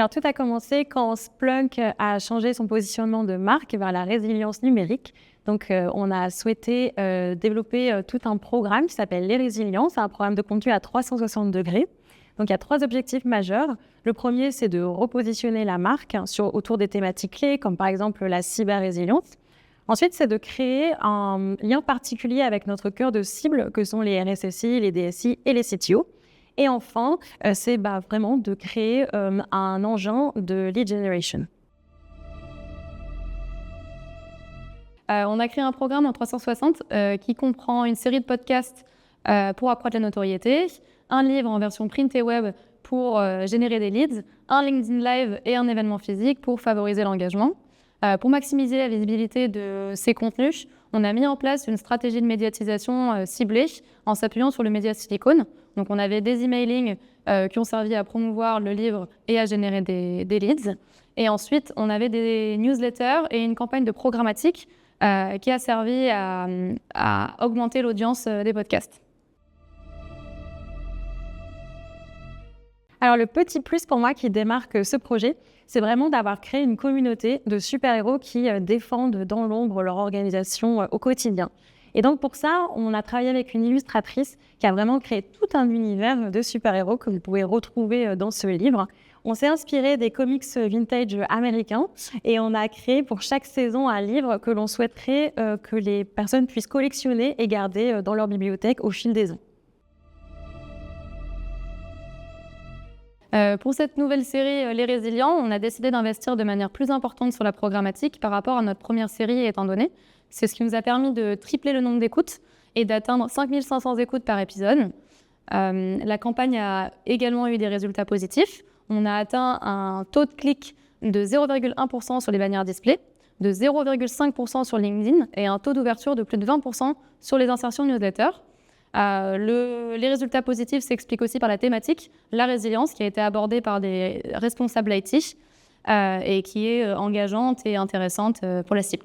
Alors, tout a commencé quand Splunk a changé son positionnement de marque vers la résilience numérique. Donc, on a souhaité développer tout un programme qui s'appelle Les Résiliences, un programme de contenu à 360 degrés. Donc, il y a 3 objectifs majeurs. Le premier, c'est de repositionner la marque autour des thématiques clés, comme par exemple la cyber-résilience. Ensuite, c'est de créer un lien particulier avec notre cœur de cible, que sont les RSSI, les DSI et les CTO. Et enfin, c'est vraiment de créer un engin de lead generation. On a créé un programme en 360 qui comprend une série de podcasts pour accroître la notoriété, un livre en version print et web pour générer des leads, un LinkedIn Live et un événement physique pour favoriser l'engagement. Pour maximiser la visibilité de ces contenus, on a mis en place une stratégie de médiatisation ciblée en s'appuyant sur le média Silicon. Donc on avait des emailings qui ont servi à promouvoir le livre et à générer des leads. Et ensuite, on avait des newsletters et une campagne de programmatique qui a servi à augmenter l'audience des podcasts. Alors, le petit plus pour moi qui démarque ce projet, c'est vraiment d'avoir créé une communauté de super-héros qui défendent dans l'ombre leur organisation au quotidien. Et donc, pour ça, on a travaillé avec une illustratrice qui a vraiment créé tout un univers de super-héros que vous pouvez retrouver dans ce livre. On s'est inspiré des comics vintage américains et on a créé pour chaque saison un livre que l'on souhaiterait que les personnes puissent collectionner et garder dans leur bibliothèque au fil des ans. Pour cette nouvelle série Les Résilients, on a décidé d'investir de manière plus importante sur la programmatique par rapport à notre première série étant donné. C'est ce qui nous a permis de tripler le nombre d'écoutes et d'atteindre 5500 écoutes par épisode. La campagne a également eu des résultats positifs. On a atteint un taux de clic de 0,1% sur les bannières display, de 0,5% sur LinkedIn et un taux d'ouverture de plus de 20% sur les insertions newsletter. Les résultats positifs s'expliquent aussi par la thématique, la résilience, qui a été abordée par des responsables IT et qui est engageante et intéressante pour la cible.